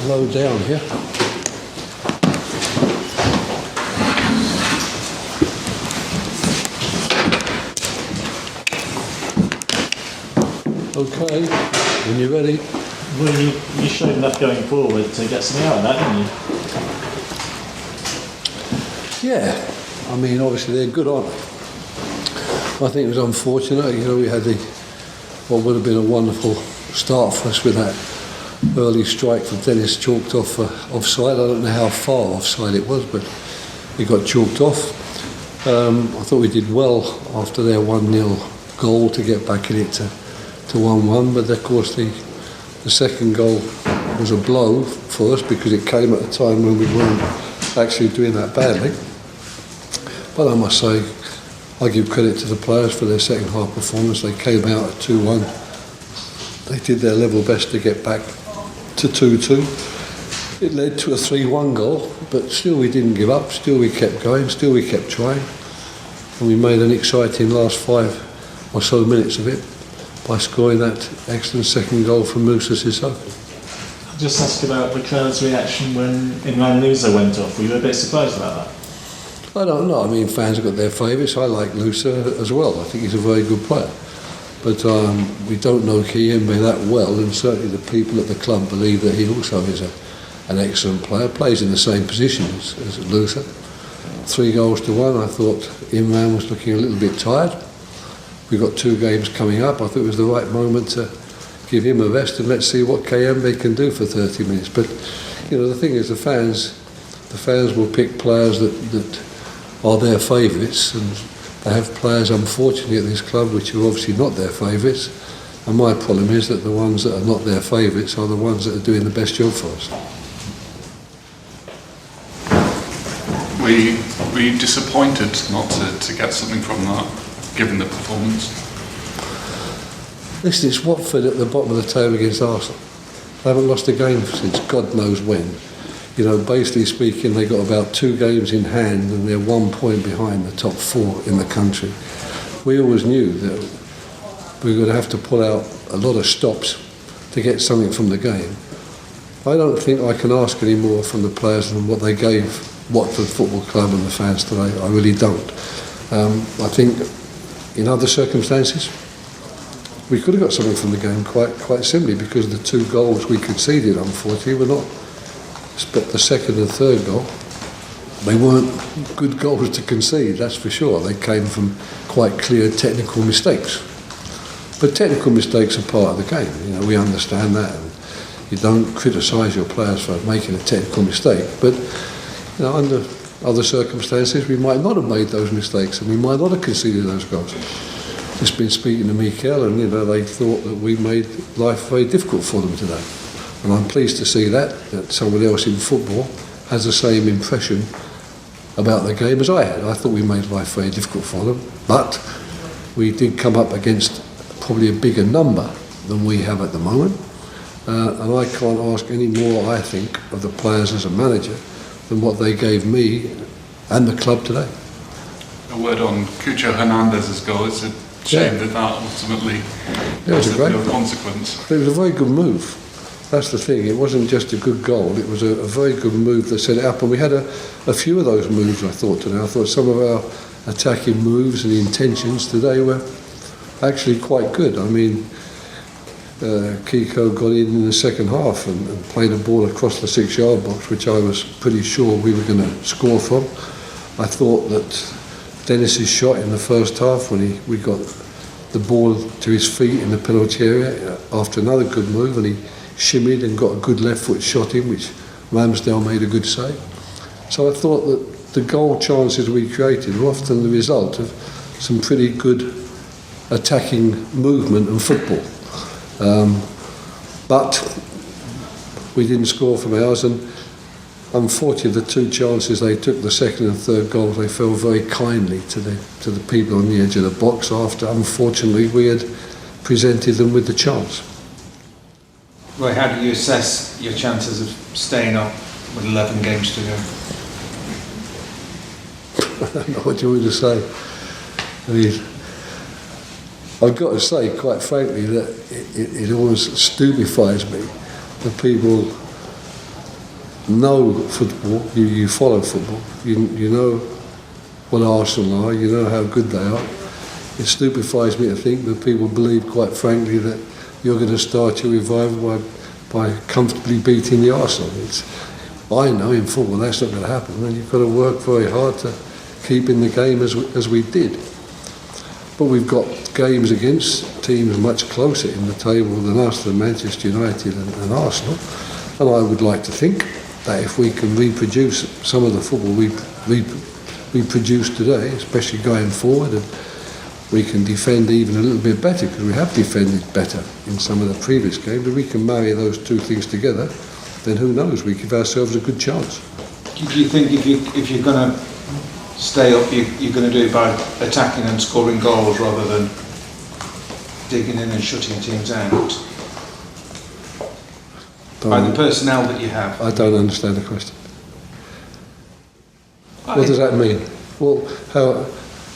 Low down here. Okay, when you're ready. Well, you showed enough going forward to get something out of that, didn't you? Yeah, I mean, obviously they're good, aren't they? I think it was unfortunate, we had what would have been a wonderful start for us with that early strike from Dennis chalked off offside. I don't know how far offside it was, but we got chalked off. I thought we did well after their 1-0 goal to get back in it to 1-1, but of course the second goal was a blow for us because it came at a time when we weren't actually doing that badly. But I must say, I give credit to the players for their second half performance. They came out at 2-1. They did their level best to get back to 2-2. It led to a 3-1 goal, but still we didn't give up. Still we kept going. Still we kept trying. And we made an exciting last 5 or so minutes of it by scoring that excellent second goal from Musa Sissoko. I'll just ask about the crowd's reaction when Imran Louza went off. Were you a bit surprised about that? I don't know. I mean, fans have got their favourites. I like Louza as well. I think he's a very good player. But we don't know Kiyembe that well, and certainly the people at the club believe that he also is an excellent player, plays in the same position as Louza. 3-1. I thought Imran was looking a little bit tired. We've got 2 games coming up. I thought it was the right moment to give him a rest and let's see what Kiyembe can do for 30 minutes. But, the thing is, the fans will pick players that are their favourites, and they have players, unfortunately, at this club which are obviously not their favourites. And my problem is that the ones that are not their favourites are the ones that are doing the best job for us. Were you disappointed not to get something from that, given the performance? Listen, it's Watford at the bottom of the table against Arsenal. They haven't lost a game since God knows when. Basically speaking, they got about 2 games in hand and they're 1 point behind the top 4 in the country. We always knew that we were going to have to pull out a lot of stops to get something from the game. I don't think I can ask any more from the players than what they gave Watford Football Club and the fans today. I really don't. I think in other circumstances we could have got something from the game quite simply because the 2 goals we conceded, unfortunately, were not. But the second and third goal, they weren't good goals to concede, that's for sure. They came from quite clear technical mistakes. But technical mistakes are part of the game. We understand that. And you don't criticise your players for making a technical mistake. But under other circumstances, we might not have made those mistakes and we might not have conceded those goals. Just been speaking to Mikel, and they thought that we made life very difficult for them today. And I'm pleased to see that someone else in football has the same impression about the game as I had. I thought we made life very difficult for them, but we did come up against probably a bigger number than we have at the moment. And I can't ask any more, I think, of the players as a manager than what they gave me and the club today. A word on Cucho Hernandez's goal. It's a shame that ultimately was a real consequence. It was a very good move. That's the thing, it wasn't just a good goal, it was a very good move that set it up, and we had a few of those moves I thought today. I thought some of our attacking moves and intentions today were actually quite good. I mean, Kiko got in the second half and played a ball across the 6-yard box, which I was pretty sure we were going to score from. I thought that Dennis's shot in the first half, when we got the ball to his feet in the penalty area after another good move, and he shimmied and got a good left foot shot in, which Ramsdale made a good save. So I thought that the goal chances we created were often the result of some pretty good attacking movement and football. But we didn't score from ours, and unfortunately the 2 chances they took, the second and third goals, they fell very kindly to the people on the edge of the box after, unfortunately, we had presented them with the chance. Roy, how do you assess your chances of staying up with 11 games to go? I don't know what you want me to say. I mean, I've got to say, quite frankly, that it always stupefies me the people know football, you follow football, you know what Arsenal are, you know how good they are. It stupefies me to think that people believe, quite frankly, that you're going to start your revival by comfortably beating the Arsenal. I know in football that's not going to happen, and you've got to work very hard to keep in the game as we did. But we've got games against teams much closer in the table than us, than Manchester United and Arsenal. And I would like to think that if we can reproduce some of the football we produced today, especially going forward, and we can defend even a little bit better, because we have defended better in some of the previous games, if we can marry those two things together, then who knows, we give ourselves a good chance. Do you think if you're going to stay up, you're going to do it by attacking and scoring goals rather than digging in and shutting teams out? By the personnel that you have? I don't understand the question. What does that mean? Well,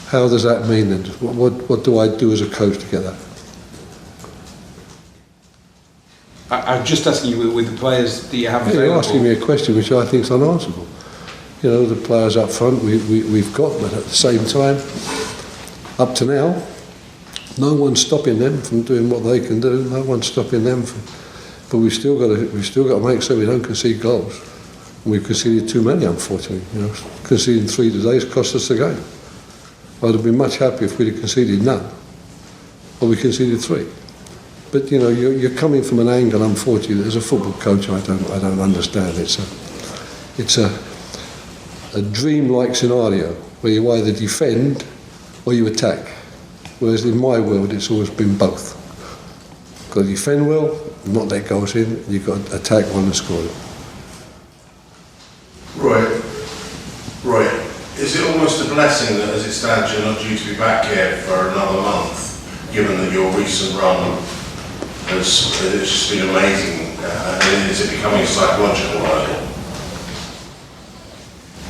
how does that mean then? What do I do as a coach to get that? I'm just asking you with the players that you have available. You're asking me a question which I think is unanswerable. You know, the players up front we've got, but at the same time, up to now, no one's stopping them from doing what they can do. No one's stopping them from. But we've still got to make sure we don't concede goals. And we've conceded too many, unfortunately. You know, conceding 3 today has cost us the game. I'd have been much happier if we'd have conceded none, or we conceded 3. But you know, you're coming from an angle, unfortunately, as a football coach, I don't understand. It's a dream-like scenario where you either defend or you attack. Whereas in my world, it's always been both. You've got to defend well, not let goals in, and you've got to attack one and score it. Roy, is it almost a blessing that as it stands you're not due to be back here for another month, given that your recent run it's just been amazing? Is it becoming a psychological hurdle?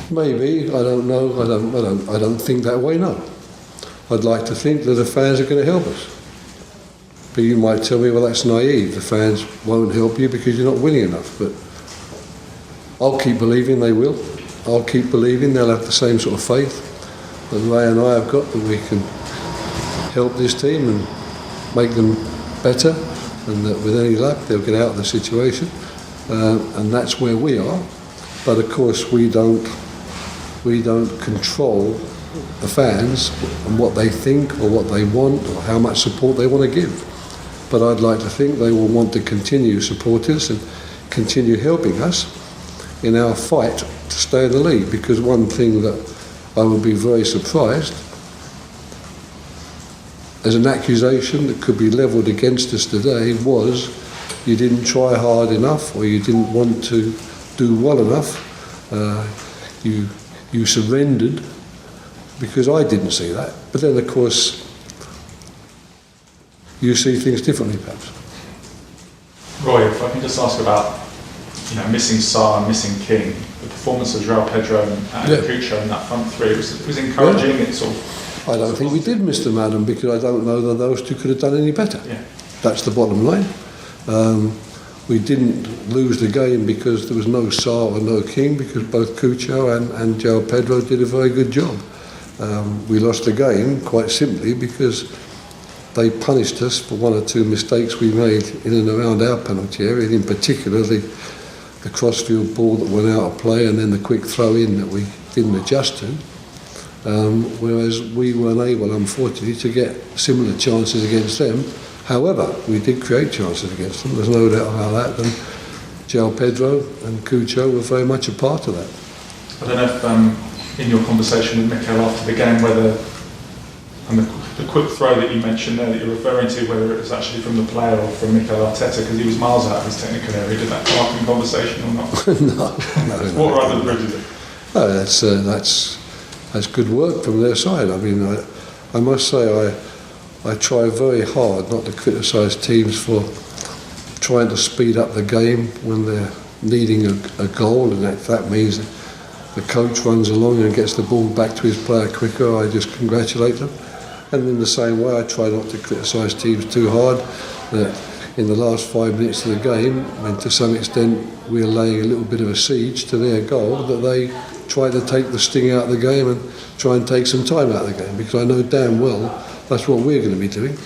Maybe, I don't know. I don't think that way. No, I'd like to think that the fans are going to help us. But you might tell me, well, that's naive. The fans won't help you because you're not winning enough. But I'll keep believing they will. I'll keep believing they'll have the same sort of faith that Ray and I have got, that we can help this team and make them better, and that with any luck they'll get out of the situation. And that's where we are. But of course we don't control the fans and what they think or what they want or how much support they want to give. But I'd like to think they will want to continue supporting us and continue helping us in our fight to stay in the league, because one thing that I would be very surprised, as an accusation that could be levelled against us today, was you didn't try hard enough or you didn't want to do well enough. You surrendered, because I didn't see that. But then of course you see things differently perhaps. Roy, if I can just ask about missing Sarr and missing King, the performance of João Pedro and Cucho in that front three was encouraging. It sort of, I don't think we did miss them, Adam, because I don't know that those two could have done any better. Yeah. That's the bottom line. We didn't lose the game because there was no Sarr or no King, because both Cucho and João Pedro did a very good job. We lost the game quite simply because they punished us for 1 or 2 mistakes we made in and around our penalty area, and in particular the crossfield ball that went out of play and then the quick throw in that we didn't adjust to. Whereas we weren't able, unfortunately, to get similar chances against them. However, we did create chances against them, there's no doubt about that, and João Pedro and Cucho were very much a part of that. I don't know if in your conversation with Mikel after the game, whether the quick throw that you mentioned there that you're referring to, whether it was actually from the player or from Mikel Arteta, because he was miles out of his technical area. Did that come up in conversation or not? No. Water under the bridge, is it? No, that's good work from their side. I mean, I must say I try very hard not to criticise teams for trying to speed up the game when they're needing a goal, and if that means the coach runs along and gets the ball back to his player quicker, I just congratulate them. And in the same way, I try not to criticise teams too hard that in the last 5 minutes of the game, when to some extent we're laying a little bit of a siege to their goal, that they try to take the sting out of the game and try and take some time out of the game, because I know damn well that's what we're going to be doing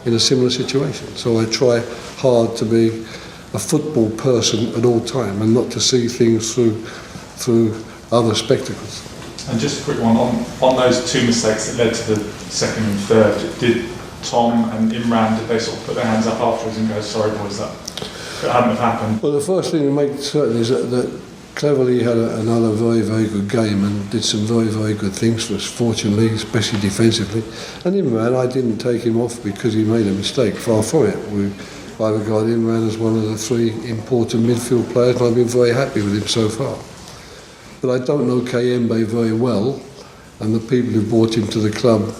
in a similar situation. So I try hard to be a football person at all time and not to see things through other spectacles. And just a quick one, on those two mistakes that led to the second and third, did Tom and Imran, did they sort of put their hands up afterwards and go, sorry boys, that hadn't have happened? Well, the first thing to make certain is that Cleverly had another very, very good game and did some very, very good things for us, fortunately, especially defensively. And Imran, I didn't take him off because he made a mistake, far from it. I regard Imran as one of the three important midfield players, and I've been very happy with him so far. But I don't know Kayembe very well, and the people who brought him to the club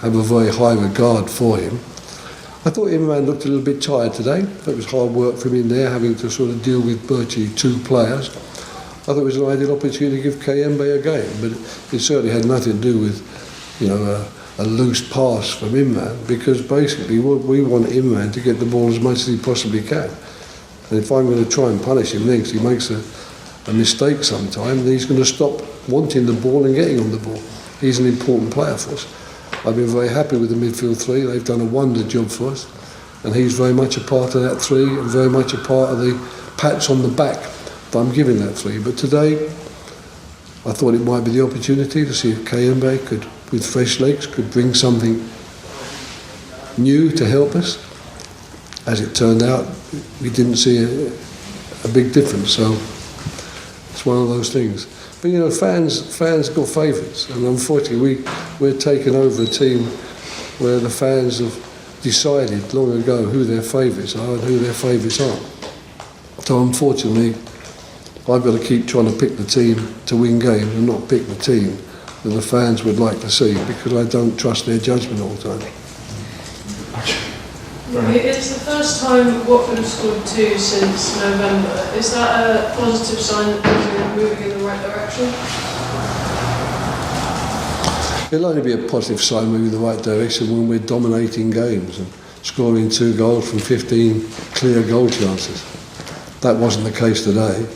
have a very high regard for him. I thought Imran looked a little bit tired today. It was hard work for him in there, having to sort of deal with virtually two players. I thought it was an ideal opportunity to give Kayembe a game, but it certainly had nothing to do with, you know, a loose pass from Imran, because basically we want Imran to get the ball as much as he possibly can. And if I'm going to try and punish him next, he makes a mistake sometime, then he's going to stop wanting the ball and getting on the ball. He's an important player for us. I've been very happy with the midfield three. They've done a wonder job for us, and he's very much a part of that three and very much a part of the pats on the back that I'm giving that three. But today I thought it might be the opportunity to see if Kayembe could, with fresh legs, could bring something new to help us. As it turned out, we didn't see a big difference, so it's one of those things. But you know, fans got favourites, and unfortunately we're taking over a team where the fans have decided long ago who their favourites are and who their favourites aren't. So unfortunately, I've got to keep trying to pick the team to win games and not pick the team that the fans would like to see, because I don't trust their judgment all the time. It's the first time Watford have scored two since November. Is that a positive sign that things are moving in the right direction? It'll only be a positive sign moving in the right direction when we're dominating games and scoring 2 goals from 15 clear goal chances. That wasn't the case today,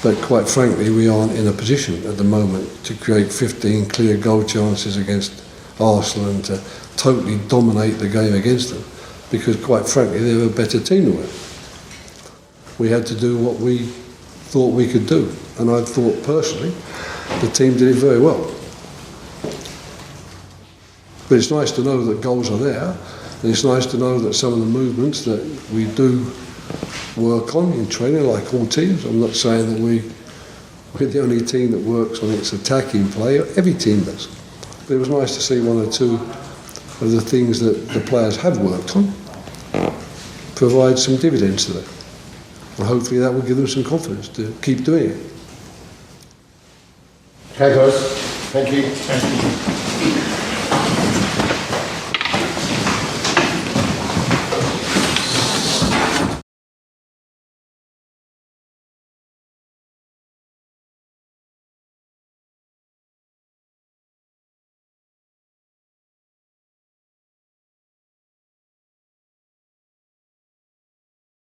but quite frankly we aren't in a position at the moment to create 15 clear goal chances against Arsenal and to totally dominate the game against them, because quite frankly they're a better team than we. We had to do what we thought we could do, and I thought personally the team did it very well. But it's nice to know that goals are there, and it's nice to know that some of the movements that we do work on in training, like all teams. I'm not saying that we're the only team that works on its attacking play. Every team does. But it was nice to see one or two of the things that the players have worked on provide some dividends to them. And hopefully that will give them some confidence to keep doing it. Okay guys, thank you. Thank you.